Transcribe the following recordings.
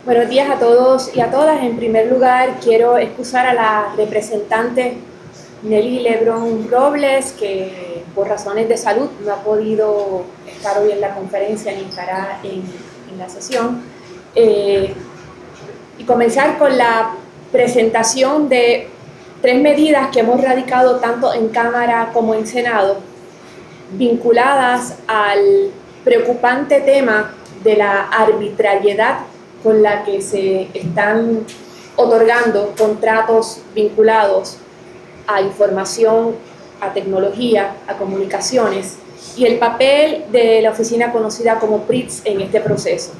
Buenos días a todos y a todas. En primer lugar, quiero excusar a la representante Nelly Lebrón Robles, que por razones de salud no ha podido estar hoy en la conferencia ni estará en la sesión. Y comenzar con la presentación de 3 medidas que hemos radicado tanto en Cámara como en Senado, vinculadas al preocupante tema de la arbitrariedad con la que se están otorgando contratos vinculados a información, a tecnología, a comunicaciones, y el papel de la oficina conocida como PRITS en este proceso.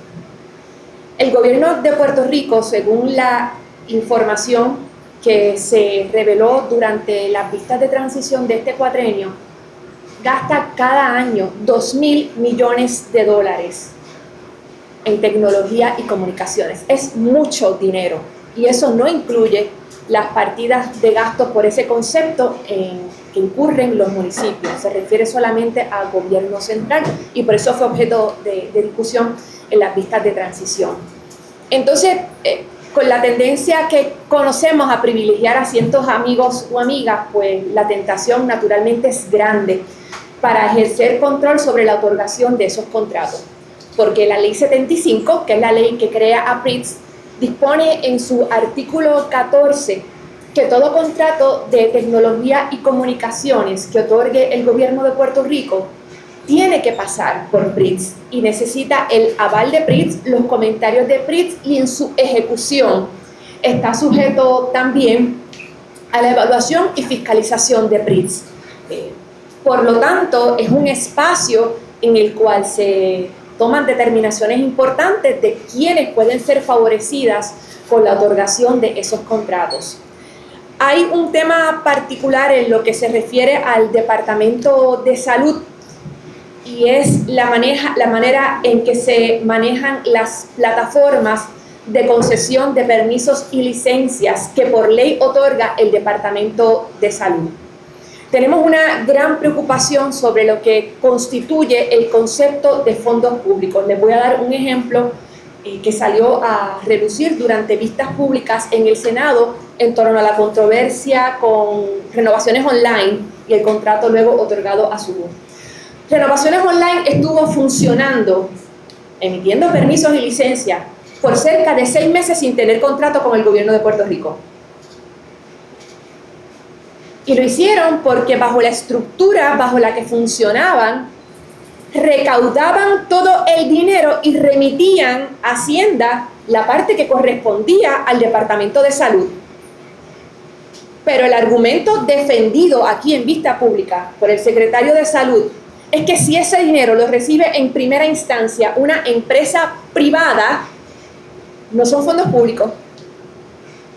El gobierno de Puerto Rico, según la información que se reveló durante las vistas de transición de este cuatrenio, gasta cada año $2.000 millones en tecnología y comunicaciones. Es mucho dinero, y eso no incluye las partidas de gasto por ese concepto que incurren los municipios. Se refiere solamente al gobierno central, y por eso fue objeto de discusión en las vistas de transición. Entonces, con la tendencia que conocemos a privilegiar a ciertos amigos o amigas, pues la tentación naturalmente es grande para ejercer control sobre la otorgación de esos contratos, porque la Ley 75, que es la ley que crea a PRITS, dispone en su artículo 14 que todo contrato de tecnología y comunicaciones que otorgue el gobierno de Puerto Rico tiene que pasar por PRITS y necesita el aval de PRITS, los comentarios de PRITS, y en su ejecución está sujeto también a la evaluación y fiscalización de PRITS. Por lo tanto, es un espacio en el cual se toman determinaciones importantes de quiénes pueden ser favorecidas con la otorgación de esos contratos. Hay un tema particular en lo que se refiere al Departamento de Salud, y es la manera en que se manejan las plataformas de concesión de permisos y licencias que por ley otorga el Departamento de Salud. Tenemos una gran preocupación sobre lo que constituye el concepto de fondos públicos. Les voy a dar un ejemplo que salió a relucir durante vistas públicas en el Senado en torno a la controversia con Renovaciones Online y el contrato luego otorgado a Subur. Renovaciones Online estuvo funcionando, emitiendo permisos y licencias por cerca de 6 meses sin tener contrato con el gobierno de Puerto Rico. Y lo hicieron porque bajo la estructura bajo la que funcionaban, recaudaban todo el dinero y remitían a Hacienda la parte que correspondía al Departamento de Salud. Pero el argumento defendido aquí en vista pública por el secretario de Salud es que si ese dinero lo recibe en primera instancia una empresa privada, no son fondos públicos,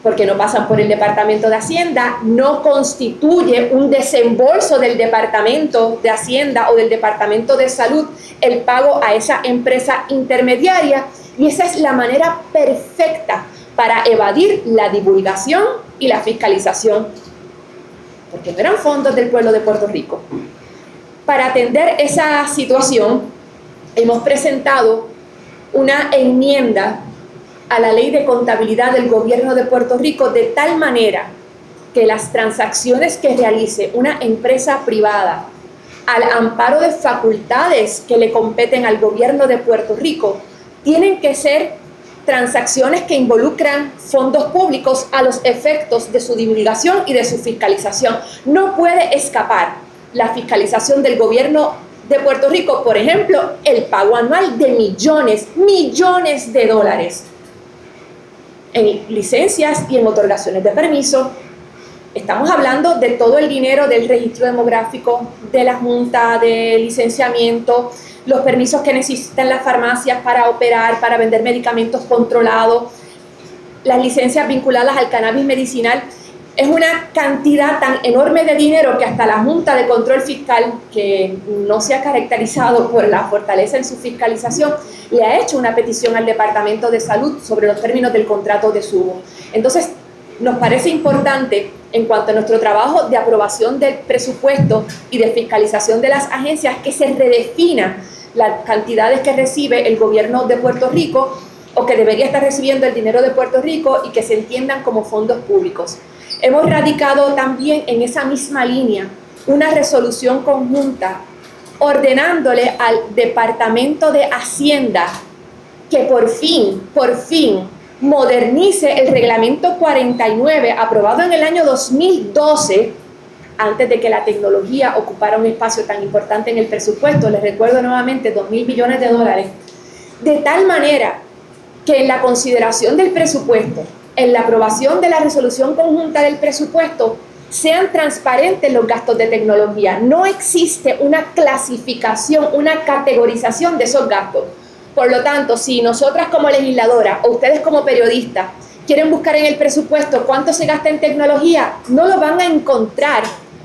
porque no pasan por el Departamento de Hacienda, no constituye un desembolso del Departamento de Hacienda o del Departamento de Salud el pago a esa empresa intermediaria, y esa es la manera perfecta para evadir la divulgación y la fiscalización, porque no eran fondos del pueblo de Puerto Rico. Para atender esa situación, hemos presentado una enmienda a la Ley de Contabilidad del Gobierno de Puerto Rico, de tal manera que las transacciones que realice una empresa privada al amparo de facultades que le competen al Gobierno de Puerto Rico tienen que ser transacciones que involucran fondos públicos a los efectos de su divulgación y de su fiscalización. No puede escapar la fiscalización del Gobierno de Puerto Rico, por ejemplo, el pago anual de millones de dólares en licencias y en otorgaciones de permiso. Estamos hablando de todo el dinero del registro demográfico, de la Junta de Licenciamiento, los permisos que necesitan las farmacias para operar, para vender medicamentos controlados, las licencias vinculadas al cannabis medicinal. Es una cantidad tan enorme de dinero que hasta la Junta de Control Fiscal, que no se ha caracterizado por la fortaleza en su fiscalización, le ha hecho una petición al Departamento de Salud sobre los términos del contrato de Subur. Entonces, nos parece importante, en cuanto a nuestro trabajo de aprobación del presupuesto y de fiscalización de las agencias, que se redefina las cantidades que recibe el gobierno de Puerto Rico o que debería estar recibiendo el dinero de Puerto Rico y que se entiendan como fondos públicos. Hemos radicado también en esa misma línea una resolución conjunta ordenándole al Departamento de Hacienda que por fin modernice el reglamento 49 aprobado en el año 2012, antes de que la tecnología ocupara un espacio tan importante en el presupuesto. Les recuerdo nuevamente, $2,000 billones, de tal manera que en la consideración del presupuesto, en la aprobación de la resolución conjunta del presupuesto, sean transparentes los gastos de tecnología. No existe una clasificación, una categorización de esos gastos. Por lo tanto, si nosotras como legisladoras o ustedes como periodistas quieren buscar en el presupuesto cuánto se gasta en tecnología, no lo van a encontrar,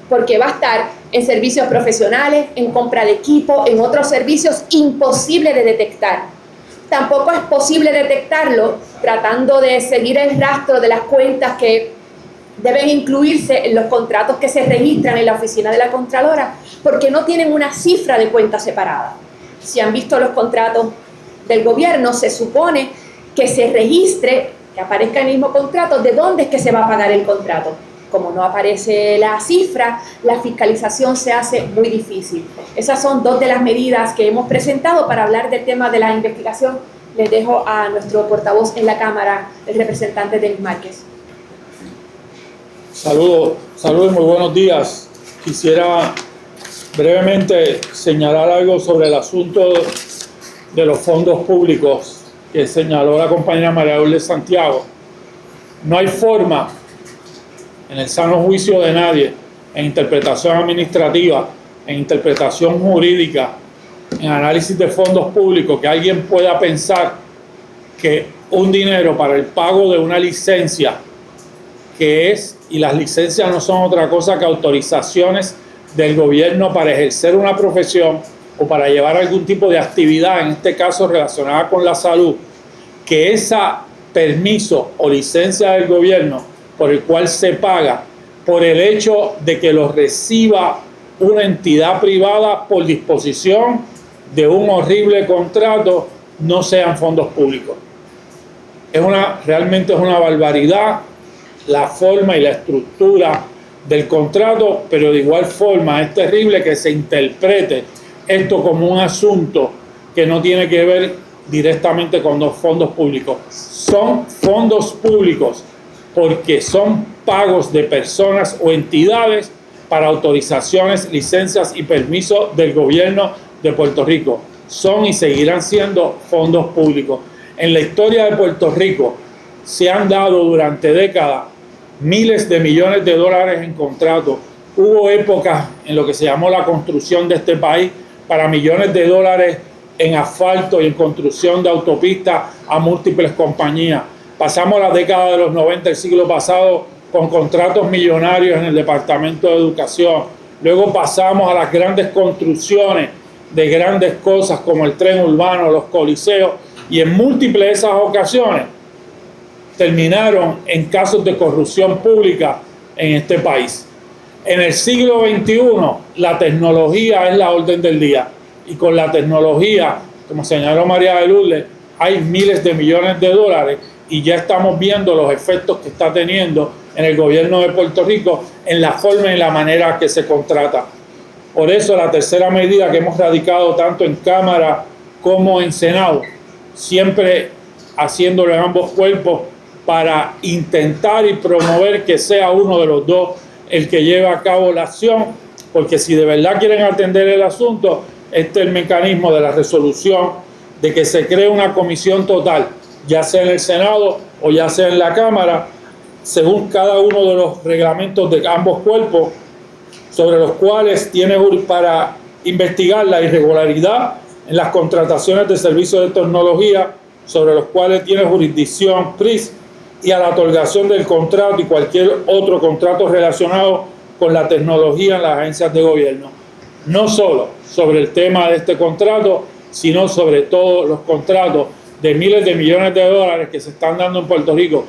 porque va a estar en servicios profesionales, en compra de equipo, en otros servicios, imposible de detectar. Tampoco es posible detectarlo tratando de seguir el rastro de las cuentas que deben incluirse en los contratos que se registran en la oficina de la Contralora, porque no tienen una cifra de cuenta separada. Si han visto los contratos del gobierno, se supone que se registre, que aparezca el mismo contrato, de dónde es que se va a pagar el contrato. Como no aparece la cifra, la fiscalización se hace muy difícil. Esas son dos de las medidas que hemos presentado para hablar del tema de la investigación. Les dejo a nuestro portavoz en la Cámara, el representante Denis Márquez. Saludos, muy buenos días. Quisiera brevemente señalar algo sobre el asunto de los fondos públicos que señaló la compañera María Lourdes Santiago. No hay forma, en el sano juicio de nadie, en interpretación administrativa, en interpretación jurídica, en análisis de fondos públicos, que alguien pueda pensar que un dinero para el pago de una licencia, que es, y las licencias no son otra cosa que autorizaciones del gobierno para ejercer una profesión o para llevar algún tipo de actividad, en este caso relacionada con la salud, que ese permiso o licencia del gobierno por el cual se paga, por el hecho de que lo reciba una entidad privada por disposición de un horrible contrato, no sean fondos públicos. Realmente es una barbaridad la forma y la estructura del contrato, pero de igual forma es terrible que se interprete esto como un asunto que no tiene que ver directamente con los fondos públicos. Son fondos públicos porque son pagos de personas o entidades para autorizaciones, licencias y permisos del gobierno de Puerto Rico. Son y seguirán siendo fondos públicos. En la historia de Puerto Rico se han dado durante décadas miles de millones de dólares en contratos. Hubo épocas en lo que se llamó la construcción de este país para millones de dólares en asfalto y en construcción de autopistas a múltiples compañías. Pasamos la década de los 90 del siglo pasado con contratos millonarios en el Departamento de Educación. Luego pasamos a las grandes construcciones de grandes cosas como el tren urbano, los coliseos, y en múltiples de esas ocasiones terminaron en casos de corrupción pública en este país. En el siglo XXI, la tecnología es la orden del día. Y con la tecnología, como señaló María de Lourdes, hay miles de millones de dólares y ya estamos viendo los efectos que está teniendo en el gobierno de Puerto Rico en la forma y en la manera que se contrata. Por eso la tercera medida que hemos radicado tanto en Cámara como en Senado, siempre haciéndolo en ambos cuerpos para intentar y promover que sea uno de los dos el que lleve a cabo la acción, porque si de verdad quieren atender el asunto, este es el mecanismo de la resolución de que se cree una comisión total, ya sea en el Senado o ya sea en la Cámara, según cada uno de los reglamentos de ambos cuerpos, sobre los cuales tiene para investigar la irregularidad en las contrataciones de servicios de tecnología, sobre los cuales tiene jurisdicción PRIS, y a la otorgación del contrato y cualquier otro contrato relacionado con la tecnología en las agencias de gobierno. No solo sobre el tema de este contrato, sino sobre todos los contratos de miles de millones de dólares que se están dando en Puerto Rico,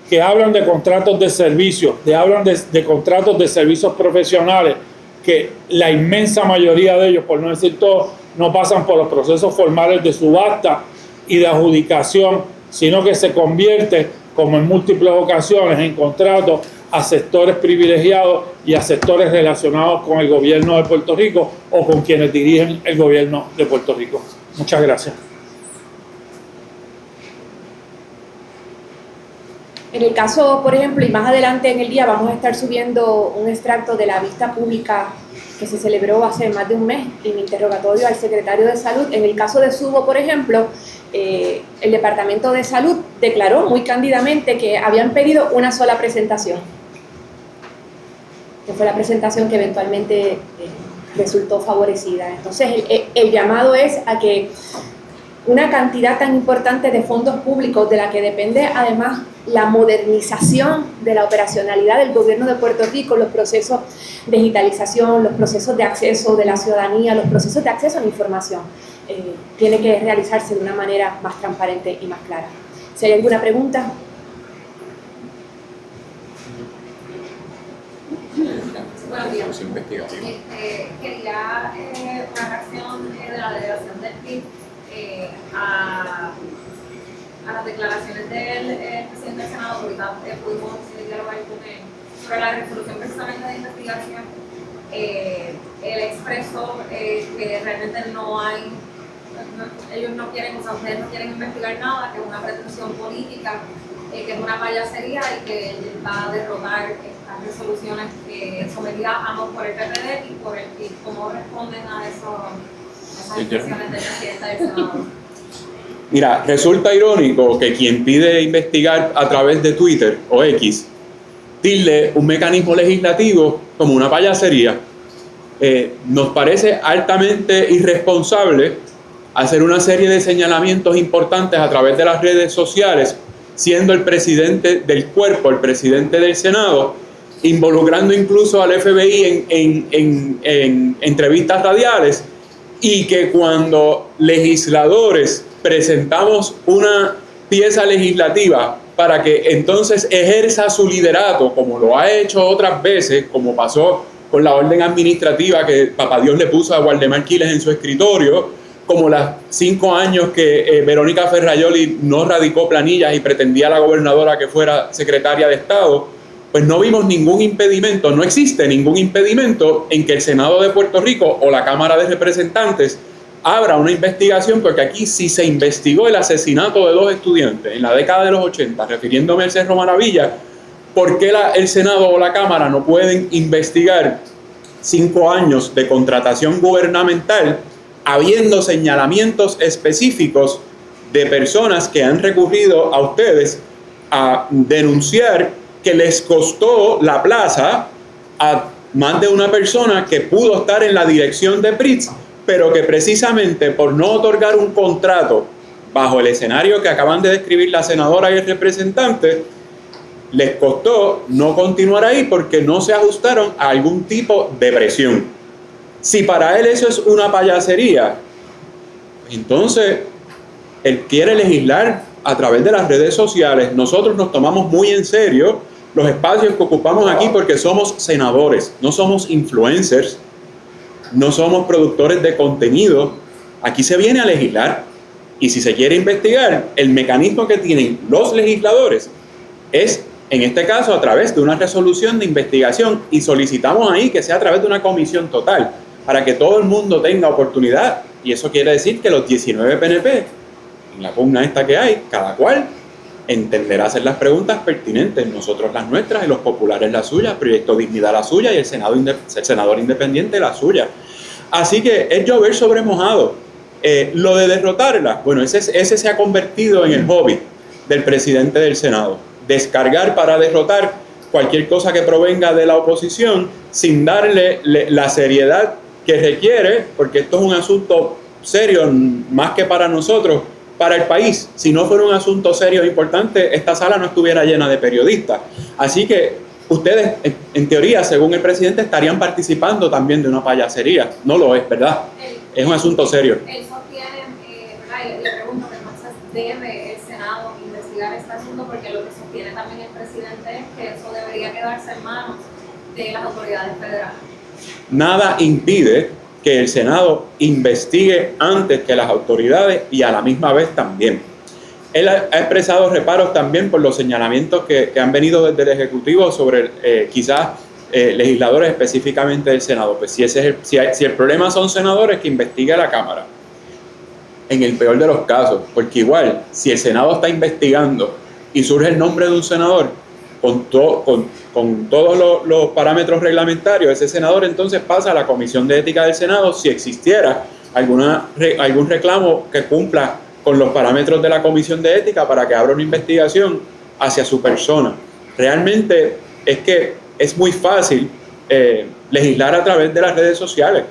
que hablan de contratos de servicios, hablan de contratos de servicios profesionales, que la inmensa mayoría de ellos, por no decir todos, no pasan por los procesos formales de subasta y de adjudicación sino que se convierte, como en múltiples ocasiones, en contratos a sectores privilegiados y a sectores relacionados con el gobierno de Puerto Rico o con quienes dirigen el gobierno de Puerto Rico. Muchas gracias. En el caso, por ejemplo, y más adelante en el día vamos a estar subiendo un extracto de la vista pública que se celebró hace más de un mes en interrogatorio al secretario de Salud. En el caso de Subo, por ejemplo, el Departamento de Salud declaró muy cándidamente que habían pedido una sola presentación, que fue la presentación que eventualmente resultó favorecida. Entonces, el llamado es a que una cantidad tan importante de fondos públicos, de la que depende además la modernización de la operacionalidad del gobierno de Puerto Rico, los procesos de digitalización, los procesos de acceso de la ciudadanía, los procesos de acceso a la información, tiene que realizarse de una manera más transparente y más clara. Si hay alguna pregunta. Buenos días. Quería una reacción de la delegación del PIB a las declaraciones del presidente del Senado. Ahorita pudimos dialogar con él sobre la resolución precisamente de investigación. Él expresó que realmente ellos no quieren, o sea, ustedes no quieren investigar nada, que es una pretensión política, que es una payasería y que él va a derrotar estas resoluciones sometidas ambos por el PPD y por el PIB. ¿Cómo responden a esas expresiones del presidente del Senado? Mira, resulta irónico que quien pide investigar a través de Twitter o X tilde un mecanismo legislativo como una payasería. Nos parece altamente irresponsable hacer una serie de señalamientos importantes a través de las redes sociales, siendo el presidente del cuerpo, el presidente del Senado, involucrando incluso al FBI en entrevistas radiales, y que cuando legisladores presentamos una pieza legislativa para que entonces ejerza su liderato, como lo ha hecho otras veces, como pasó con la orden administrativa que Papá Dios le puso a Waldemar Quiles en su escritorio, como las 5 años que Verónica Ferrayoli no radicó planillas y pretendía la gobernadora que fuera secretaria de Estado, pues no vimos ningún impedimento, no existe ningún impedimento en que el Senado de Puerto Rico o la Cámara de Representantes abra una investigación, porque aquí sí se investigó el asesinato de 2 estudiantes en la década de los 80, refiriéndome al Cerro Maravilla. ¿Por qué el Senado o la Cámara no pueden investigar 5 años de contratación gubernamental habiendo señalamientos específicos de personas que han recurrido a ustedes a denunciar que les costó la plaza a más de una persona que pudo estar en la dirección de PRITS, pero que precisamente por no otorgar un contrato bajo el escenario que acaban de describir la senadora y el representante, les costó no continuar ahí porque no se ajustaron a algún tipo de presión? Si para él eso es una payasería, entonces él quiere legislar a través de las redes sociales. Nosotros nos tomamos muy en serio los espacios que ocupamos aquí porque somos senadores, no somos influencers, no somos productores de contenido. Aquí se viene a legislar, y si se quiere investigar, el mecanismo que tienen los legisladores es, en este caso, a través de una resolución de investigación, y solicitamos ahí que sea a través de una comisión total, para que todo el mundo tenga oportunidad, y eso quiere decir que los 19 PNP, en la pugna esta que hay, cada cual entenderá hacer las preguntas pertinentes, nosotros las nuestras y los populares las suyas, Proyecto Dignidad la suya y el senador independiente la suya. Así que es llover sobre mojado. Lo de derrotarla, bueno, ese se ha convertido en el hobby del presidente del Senado, descargar para derrotar cualquier cosa que provenga de la oposición sin darle la seriedad que requiere, porque esto es un asunto serio, más que para nosotros, para el país. Si no fuera un asunto serio e importante, esta sala no estuviera llena de periodistas. Así que ustedes, en teoría, según el presidente, estarían participando también de una payasería. No lo es, ¿verdad? Es un asunto serio. Él sostiene, ¿verdad? Y le pregunto que entonces debe el Senado investigar este asunto, porque lo que sostiene también el presidente es que eso debería quedarse en manos de las autoridades federales. Nada impide que el Senado investigue antes que las autoridades y a la misma vez también. Él ha expresado reparos también por los señalamientos que han venido desde el Ejecutivo sobre quizás legisladores específicamente del Senado. Pues si el problema son senadores, que investigue a la Cámara. En el peor de los casos, porque igual, si el Senado está investigando y surge el nombre de un senador, con todos los parámetros reglamentarios, ese senador entonces pasa a la Comisión de Ética del Senado si existiera algún reclamo que cumpla con los parámetros de la Comisión de Ética para que abra una investigación hacia su persona. Realmente es que es muy fácil legislar a través de las redes sociales,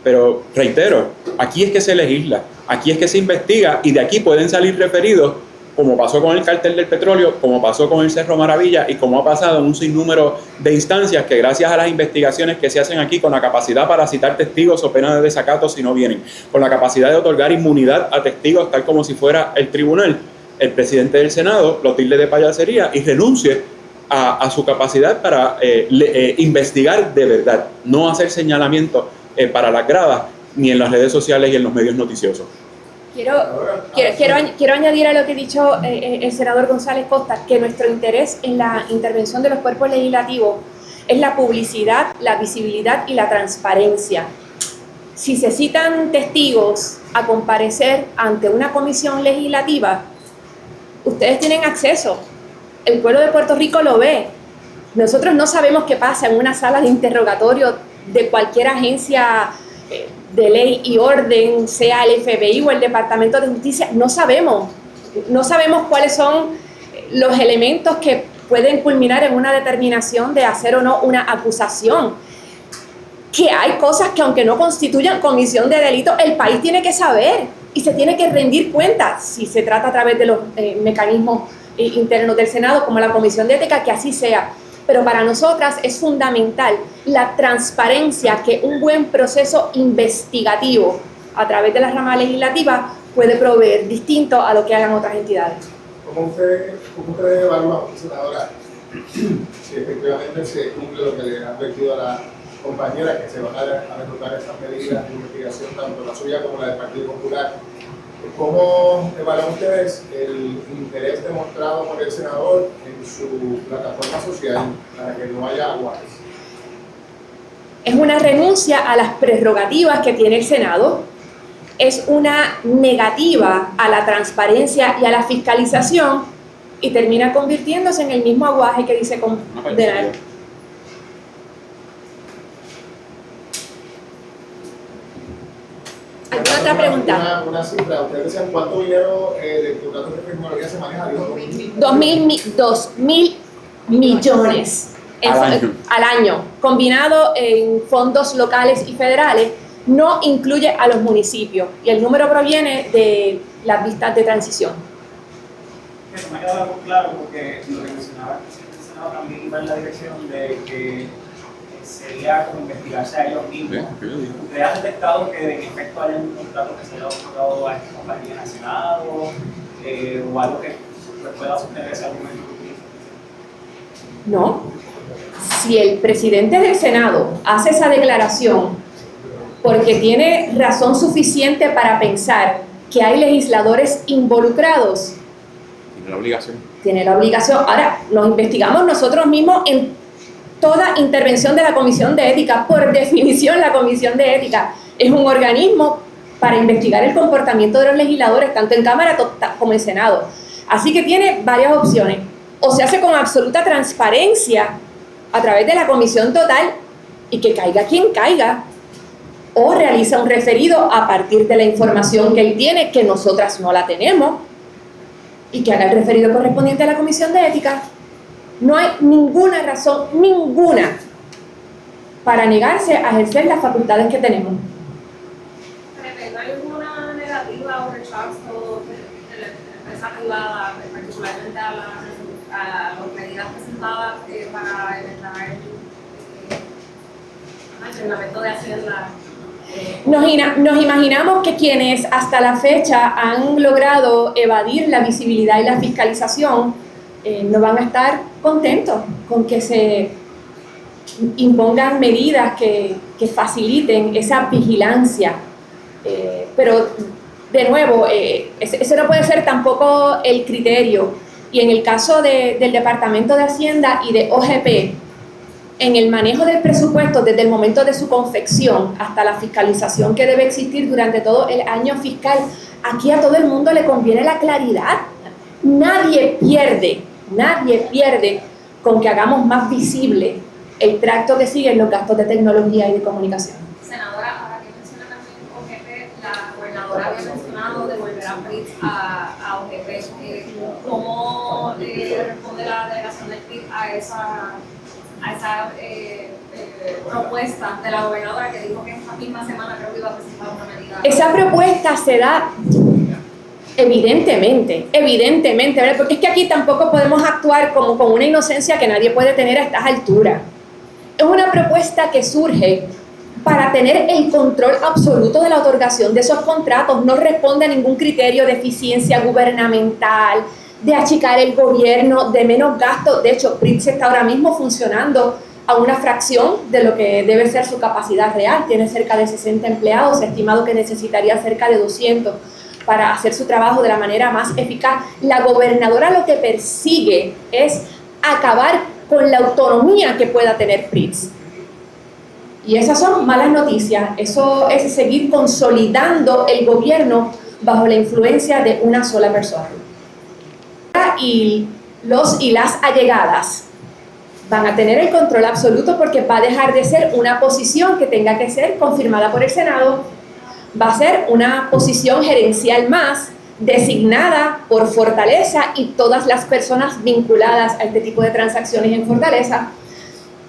pero reitero, aquí es que se legisla, aquí es que se investiga y de aquí pueden salir referidos, como pasó con el cártel del petróleo, como pasó con el Cerro Maravilla y como ha pasado en un sinnúmero de instancias que gracias a las investigaciones que se hacen aquí, con la capacidad para citar testigos o pena de desacato si no vienen, con la capacidad de otorgar inmunidad a testigos tal como si fuera el tribunal, el presidente del Senado lo tilde de payasería y renuncie a su capacidad para investigar de verdad, no hacer señalamientos para las gradas ni en las redes sociales y en los medios noticiosos. Quiero añadir a lo que ha dicho el senador González Costa, que nuestro interés en la intervención de los cuerpos legislativos es la publicidad, la visibilidad y la transparencia. Si se citan testigos a comparecer ante una comisión legislativa, ustedes tienen acceso. El pueblo de Puerto Rico lo ve. Nosotros no sabemos qué pasa en una sala de interrogatorio de cualquier agencia de ley y orden, sea el FBI o el Departamento de Justicia. No sabemos cuáles son los elementos que pueden culminar en una determinación de hacer o no una acusación. Que hay cosas que, aunque no constituyan comisión de delito, el país tiene que saber y se tiene que rendir cuenta, si se trata a través de los mecanismos internos del Senado, como la Comisión de Ética, que así sea. Pero para nosotras es fundamental la transparencia que un buen proceso investigativo a través de la rama legislativa puede proveer, distinto a lo que hagan otras entidades. ¿Cómo usted evalúa, senadora, si efectivamente se cumple lo que le ha advertido a la compañera, que se van a ejecutar estas medidas de investigación, tanto la suya como la del Partido Popular? ¿Cómo evalúan ustedes el interés demostrado por el senador en su plataforma social para que no haya aguas? Es una renuncia a las prerrogativas que tiene el Senado, es una negativa a la transparencia y a la fiscalización y termina convirtiéndose en el mismo aguaje que dice condenar. ¿Alguna otra pregunta? Una cifra, ustedes decían cuánto dinero de contratos de tecnología se maneja. 2.000 millones al año, combinado en fondos locales y federales, no incluye a los municipios y el número proviene de las vistas de transición. Eso me ha quedado claro porque lo que mencionaba el presidente del Senado también iba en la dirección de que sería como investigarse a ellos mismos. ¿Ustedes han detectado que en efecto hay un contrato que se le ha otorgado a esta compañía en el Senado o algo que pueda sostener ese argumento? No. Si el presidente del Senado hace esa declaración porque tiene razón suficiente para pensar que hay legisladores involucrados, tiene la obligación. Ahora, nos investigamos nosotros mismos en toda intervención de la Comisión de Ética. Por definición, la Comisión de Ética es un organismo para investigar el comportamiento de los legisladores, tanto en Cámara como en Senado. Así que tiene varias opciones. O se hace con absoluta transparencia a través de la comisión total y que caiga quien caiga, o realiza un referido a partir de la información que él tiene, que nosotras no la tenemos, y que haga el referido correspondiente a la Comisión de Ética. No hay ninguna razón, ninguna, para negarse a ejercer las facultades que tenemos. ¿Hay alguna negativa o rechazo de la empresa privada, particularmente a las medidas presentadas para enmendar el reglamento de Hacienda? Nos imaginamos que quienes hasta la fecha han logrado evadir la visibilidad y la fiscalización no van a estar contentos con que se impongan medidas que faciliten esa vigilancia. Pero de nuevo, ese no puede ser tampoco el criterio. Y en el caso del Departamento de Hacienda y de OGP, en el manejo del presupuesto desde el momento de su confección hasta la fiscalización que debe existir durante todo el año fiscal, aquí a todo el mundo le conviene la claridad. Nadie pierde con que hagamos más visible el tracto que siguen los gastos de tecnología y de comunicación. Senadora, ahora que menciona también OGP, la gobernadora había mencionado devolver a PRIT a OGP. ¿Cómo responde la delegación del PRIT a esa propuesta de la gobernadora que dijo que esta misma semana creo que iba a presentar una medida? Esa propuesta se da evidentemente, ¿verdad? Porque es que aquí tampoco podemos actuar como con una inocencia que nadie puede tener a estas alturas. Es una propuesta que surge para tener el control absoluto de la otorgación de esos contratos. No responde a ningún criterio de eficiencia gubernamental, de achicar el gobierno, de menos gasto. De hecho, PRIT está ahora mismo funcionando a una fracción de lo que debe ser su capacidad real. Tiene cerca de 60 empleados, estimado que necesitaría cerca de 200 para hacer su trabajo de la manera más eficaz. La gobernadora lo que persigue es acabar con la autonomía que pueda tener PRIT. Y esas son malas noticias. Eso es seguir consolidando el gobierno bajo la influencia de una sola persona. Y los y las allegadas van a tener el control absoluto porque va a dejar de ser una posición que tenga que ser confirmada por el Senado. Va a ser una posición gerencial más designada por Fortaleza y todas las personas vinculadas a este tipo de transacciones en Fortaleza.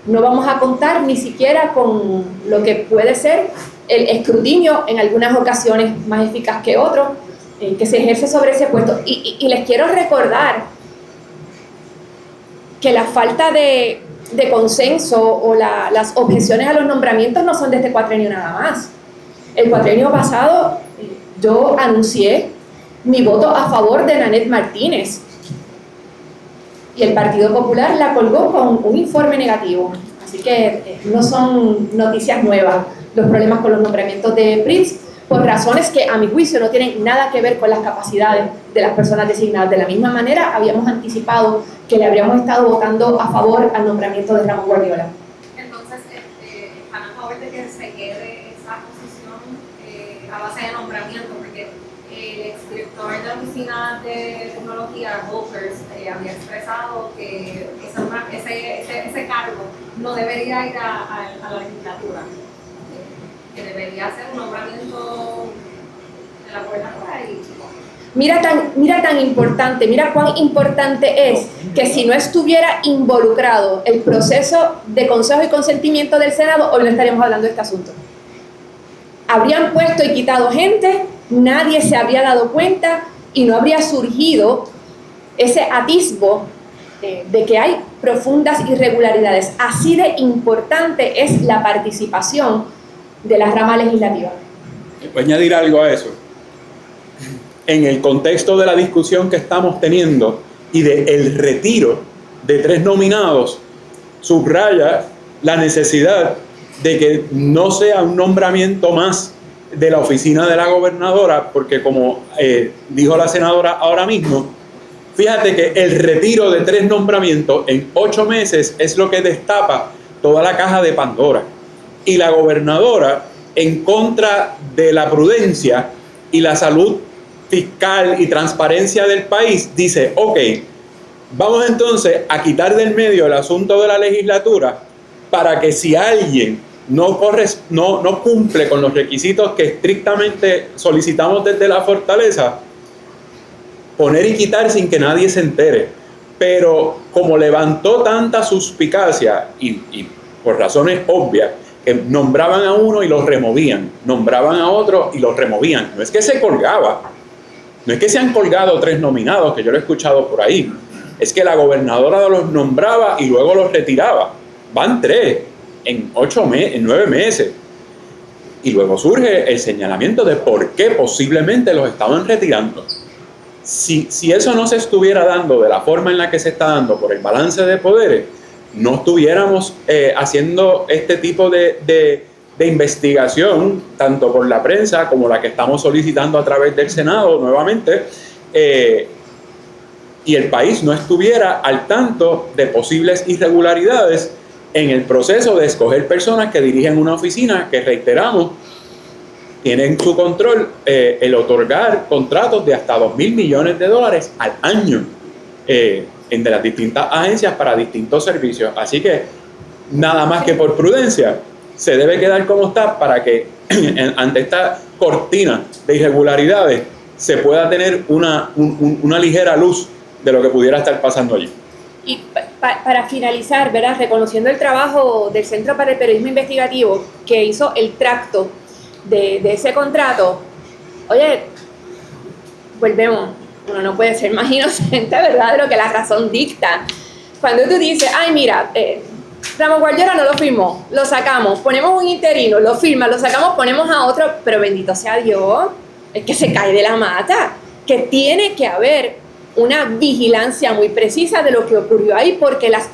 No vamos a contar ni siquiera con lo que puede ser el escrutinio en algunas ocasiones más eficaz que otros, que se ejerce sobre ese puesto. Y les quiero recordar que la falta de consenso o las objeciones a los nombramientos no son de este cuatrienio nada más. El cuatrienio pasado yo anuncié mi voto a favor de Nanette Martínez y el Partido Popular la colgó con un informe negativo. Así que no son noticias nuevas los problemas con los nombramientos de PRIT, por razones que a mi juicio no tienen nada que ver con las capacidades de las personas designadas. De la misma manera, habíamos anticipado que le habríamos estado votando a favor al nombramiento de Ramón Guardiola. Entonces, ¿están a favor de que se quede esa posición a base de nombramiento? Porque el exdirector de la Oficina de Tecnología, Volkers, había expresado que ese cargo no debería ir a la legislatura. Que debería ser un nombramiento de la gobernadora. Mira cuán importante es que si no estuviera involucrado el proceso de consejo y consentimiento del Senado, hoy no estaríamos hablando de este asunto. Habrían puesto y quitado gente, nadie se habría dado cuenta y no habría surgido ese atisbo de que hay profundas irregularidades. Así de importante es la participación de la rama legislativa. Voy a añadir algo a eso. En el contexto de la discusión que estamos teniendo y del retiro de 3 nominados, subraya la necesidad de que no sea un nombramiento más de la oficina de la gobernadora, porque como dijo la senadora ahora mismo, fíjate que el retiro de 3 nombramientos en 8 meses es lo que destapa toda la caja de Pandora. Y la gobernadora, en contra de la prudencia y la salud fiscal y transparencia del país, dice, ok, vamos entonces a quitar del medio el asunto de la legislatura para que si alguien no cumple con los requisitos que estrictamente solicitamos desde la Fortaleza, poner y quitar sin que nadie se entere. Pero como levantó tanta suspicacia y por razones obvias, que nombraban a uno y los removían, nombraban a otro y los removían. No es que se colgaba, no es que se han colgado 3 nominados, que yo lo he escuchado por ahí, es que la gobernadora los nombraba y luego los retiraba. Van 3 en 9 meses. Y luego surge el señalamiento de por qué posiblemente los estaban retirando. Si eso no se estuviera dando de la forma en la que se está dando por el balance de poderes, no estuviéramos haciendo este tipo de de investigación, tanto por la prensa como la que estamos solicitando a través del Senado nuevamente, y el país no estuviera al tanto de posibles irregularidades en el proceso de escoger personas que dirigen una oficina que, reiteramos, tienen su control el otorgar contratos de hasta $2,000 millones al año de las distintas agencias para distintos servicios. Así que nada más que por prudencia se debe quedar como está para que ante esta cortina de irregularidades se pueda tener una ligera luz de lo que pudiera estar pasando allí. Y para finalizar, ¿verdad? Reconociendo el trabajo del Centro para el Periodismo Investigativo que hizo el tracto de ese contrato, oye, volvemos, uno no puede ser más inocente, ¿verdad?, de lo que la razón dicta. Cuando tú dices, ay, mira, Ramón Guardiola no lo firmó, lo sacamos, ponemos un interino, lo firma, lo sacamos, ponemos a otro, pero bendito sea Dios, es que se cae de la mata, que tiene que haber una vigilancia muy precisa de lo que ocurrió ahí, porque las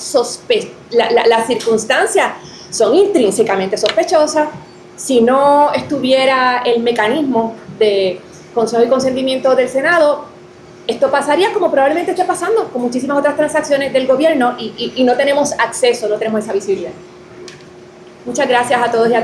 circunstancias son intrínsecamente sospechosas. Si no estuviera el mecanismo de consejo y consentimiento del Senado, esto pasaría como probablemente esté pasando con muchísimas otras transacciones del gobierno y no tenemos acceso, no tenemos esa visibilidad. Muchas gracias a todos y a todas.